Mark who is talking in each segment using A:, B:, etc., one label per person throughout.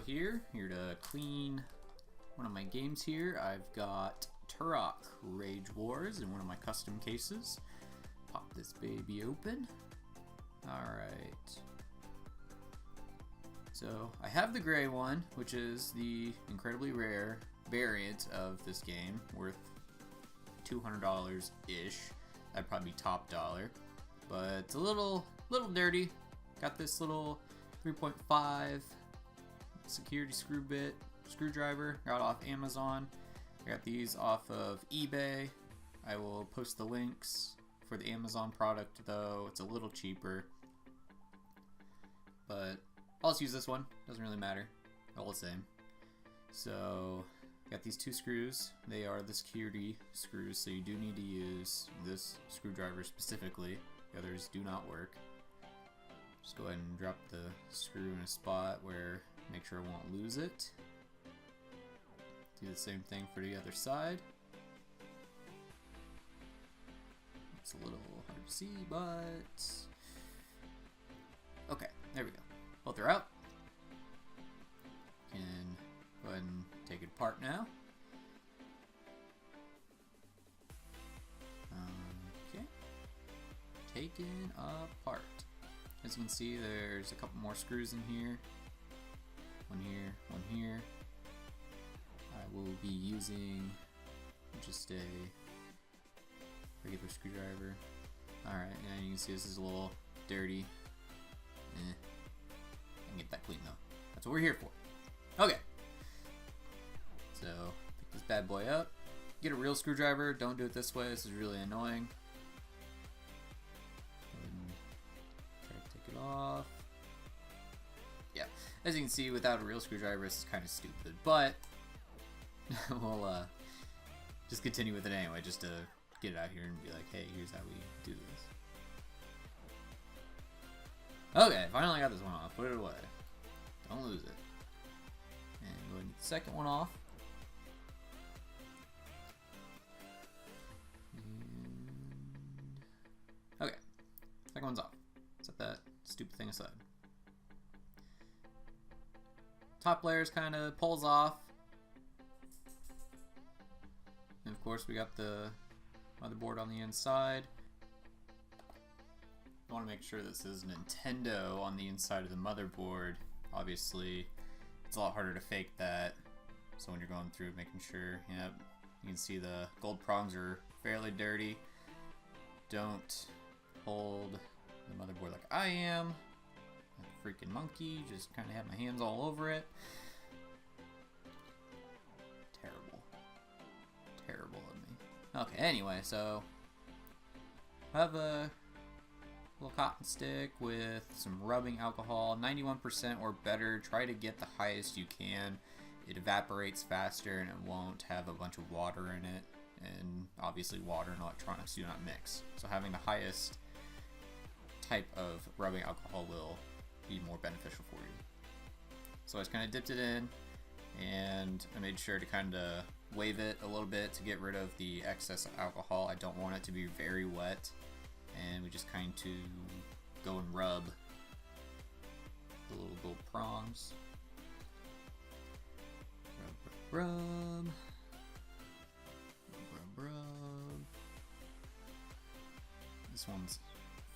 A: here to clean one of my games here. I've got Turok Rage Wars in one of my custom cases. Pop this baby open. Alright. So I have the gray one, which is the incredibly rare variant of this game, worth $200-ish. That'd probably be top dollar. But it's a little dirty. Got this little 3.5 security screwdriver, got off Amazon. I got these off of eBay. I will post the links for the Amazon product, though it's a little cheaper. But I'll just use this one, doesn't really matter, all the same. So got these two screws. They are the security screws, so you do need to use this screwdriver specifically. The others do not work. Just go ahead and drop the screw in a spot where make sure I won't lose it. Do the same thing for the other side. It's a little hard to see, but okay, there we go. Both are out. Can go ahead and take it apart now. Okay, taken apart. As you can see, there's a couple more screws in here. One here, one here. I will be using just a regular screwdriver. Alright, and you can see this is a little dirty. I can get that clean though. That's what we're here for. Okay. So, pick this bad boy up. Get a real screwdriver. Don't do it this way. This is really annoying. Try to take it off. Yeah, as you can see, without a real screwdriver, this is kind of stupid, but we'll just continue with it anyway, just to get it out here and be like, hey, here's how we do this. Okay, finally got this one off. Put it away. Don't lose it. And go ahead and get the second one off. And okay, second one's off. Set that stupid thing aside. Top layers kind of pulls off. And of course we got the motherboard on the inside. I want to make sure this is Nintendo on the inside of the motherboard. Obviously, it's a lot harder to fake that. So when you're going through making sure, yep, you can see the gold prongs are fairly dirty. Don't hold the motherboard like I am. Like a freaking monkey, just kind of have my hands all over it. Terrible. Terrible of me. Okay, anyway, so I have a little cotton stick with some rubbing alcohol, 91% or better. Try to get the highest you can. It evaporates faster and it won't have a bunch of water in it. And obviously water and electronics do not mix. So having the highest type of rubbing alcohol will be more beneficial for you. So I just kind of dipped it in and I made sure to kind of wave it a little bit to get rid of the excess alcohol. I don't want it to be very wet. And we just kind of go and rub the little gold prongs. Rub, rub, rub. Rub, rub, rub. This one's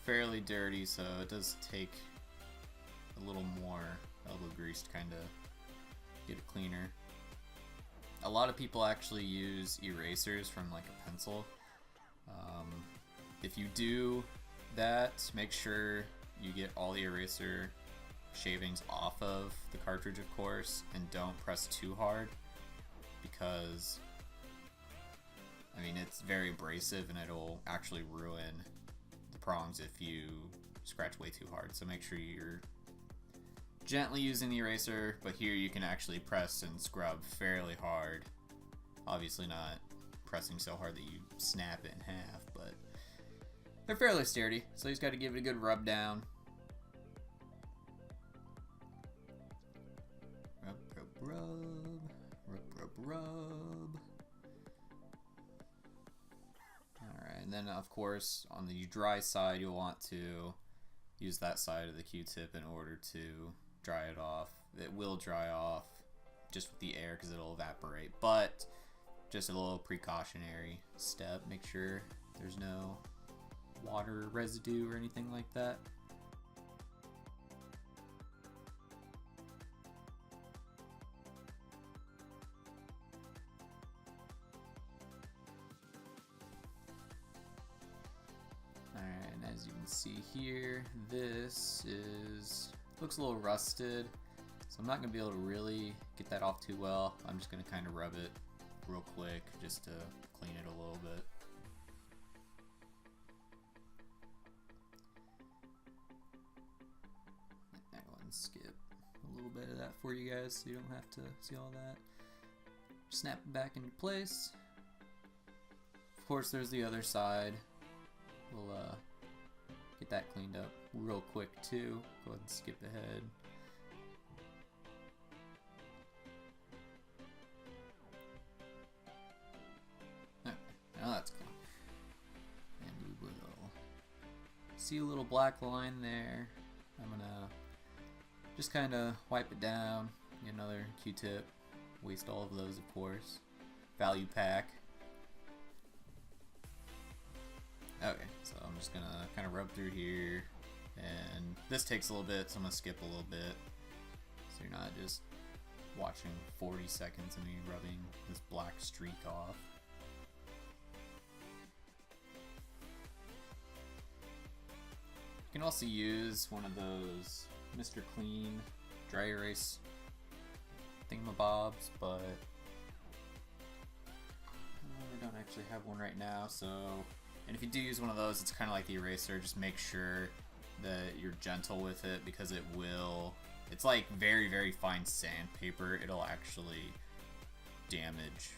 A: fairly dirty, so it does take a little more elbow grease to kind of get it cleaner. A lot of people actually use erasers from like a pencil. If you do that, make sure you get all the eraser shavings off of the cartridge, of course, and don't press too hard because, I mean, it's very abrasive and it'll actually ruin the prongs if you scratch way too hard. So make sure you're gently using the eraser, but here you can actually press and scrub fairly hard. Obviously not pressing so hard that you snap it in half, but they're fairly sturdy, so you just got to give it a good rub down. Rub, rub, rub. Rub, rub, rub. Alright, and then of course on the dry side you'll want to use that side of the Q-tip in order to dry it off. it will dry off just with the air because it'll evaporate, but just a little precautionary step. Make sure there's no water residue or anything like that. Alright, and as you can see here, this looks a little rusted, so I'm not going to be able to really get that off too well. I'm just going to kind of rub it real quick just to clean it a little bit. I'll go ahead and skip a little bit of that for you guys so you don't have to see all that. Snap it back into place. Of course, there's the other side. We'll get that cleaned up real quick too. Go ahead and skip ahead. Okay, now that's gone. And we will see a little black line there. I'm gonna just kind of wipe it down. Get another Q-tip. Waste all of those, of course. Value pack. Okay, so I'm just gonna kind of rub through here, and this takes a little bit, so I'm gonna skip a little bit, so you're not just watching 40 seconds of me rubbing this black streak off. You can also use one of those Mr. Clean dry erase thingamabobs, but I don't actually have one right now, so... And if you do use one of those, it's kind of like the eraser. Just make sure that you're gentle with it because it will... It's like very, very fine sandpaper. It'll actually damage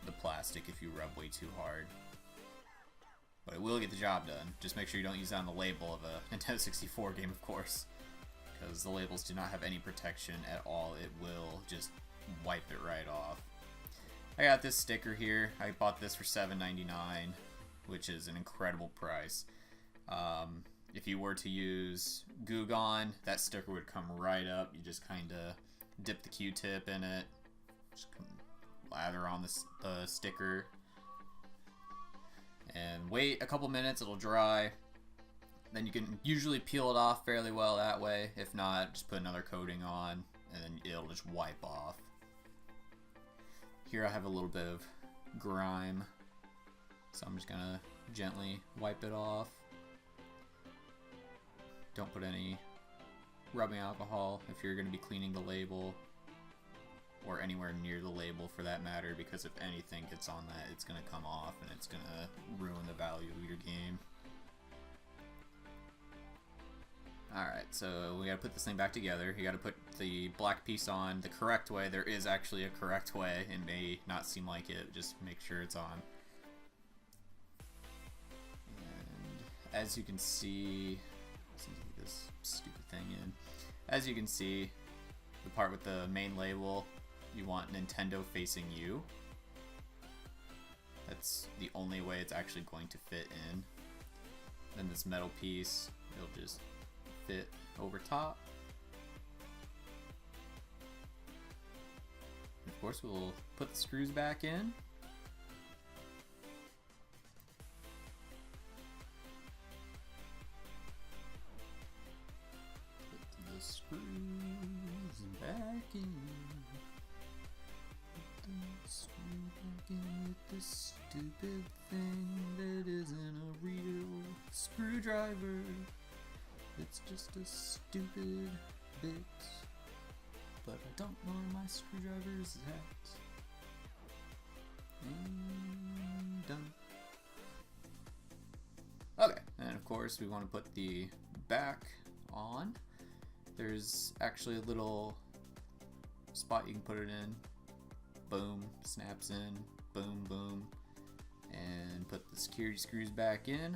A: the plastic if you rub way too hard. But it will get the job done. Just make sure you don't use that on the label of a Nintendo 64 game, of course. Because the labels do not have any protection at all. It will just wipe it right off. I got this sticker here. I bought this for $7.99. Which is an incredible price. If you were to use Goo Gone, that sticker would come right up. You just kind of dip the Q-tip in it, just lather on the sticker, and wait a couple minutes, it'll dry. Then you can usually peel it off fairly well that way. If not, just put another coating on, and then it'll just wipe off. Here I have a little bit of grime. So I'm just gonna gently wipe it off. Don't put any rubbing alcohol if you're gonna be cleaning the label, or anywhere near the label for that matter, because if anything gets on that, it's gonna come off and it's gonna ruin the value of your game. Alright, so we gotta put this thing back together. You gotta put the black piece on the correct way. There is actually a correct way. It may not seem like it, just make sure it's on. As you can see, this stupid thing in. As you can see, the part with the main label, you want Nintendo facing you. That's the only way it's actually going to fit in. Then this metal piece, it'll just fit over top. And of course, we'll put the screws back in. Screws back in. Put the screw back in with this stupid thing that isn't a real screwdriver. It's just a stupid bit. But I don't know where my screwdriver's at. And done. Okay, and of course we want to put the back on. There's actually a little spot you can put it in. Boom, snaps in, boom, boom. And put the security screws back in.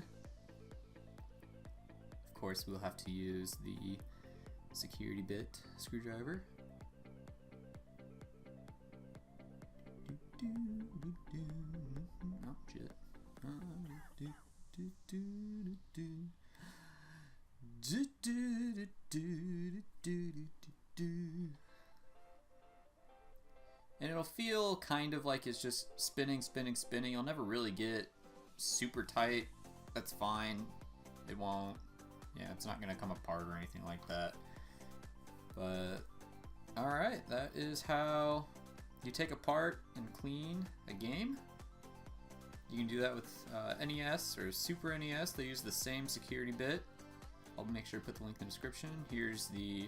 A: Of course, we'll have to use the security bit screwdriver. Oh, shit. kind of like it's just spinning, spinning, spinning. You'll never really get super tight. That's fine. It won't. Yeah, it's not gonna come apart or anything like that. But alright, that is how you take apart and clean a game. You can do that with NES or Super NES. They use the same security bit. I'll make sure to put the link in the description. Here's the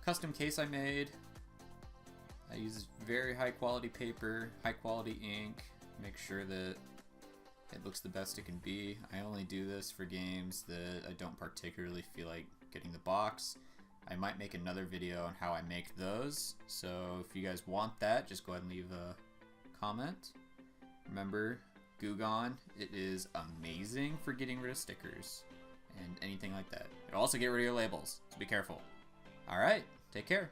A: custom case I made. I use very high quality paper, high quality ink. Make sure that it looks the best it can be. I only do this for games that I don't particularly feel like getting the box. I might make another video on how I make those. So if you guys want that, just go ahead and leave a comment. Remember, Goo Gone, it is amazing for getting rid of stickers and anything like that. It'll also get rid of your labels, so be careful. Alright, take care.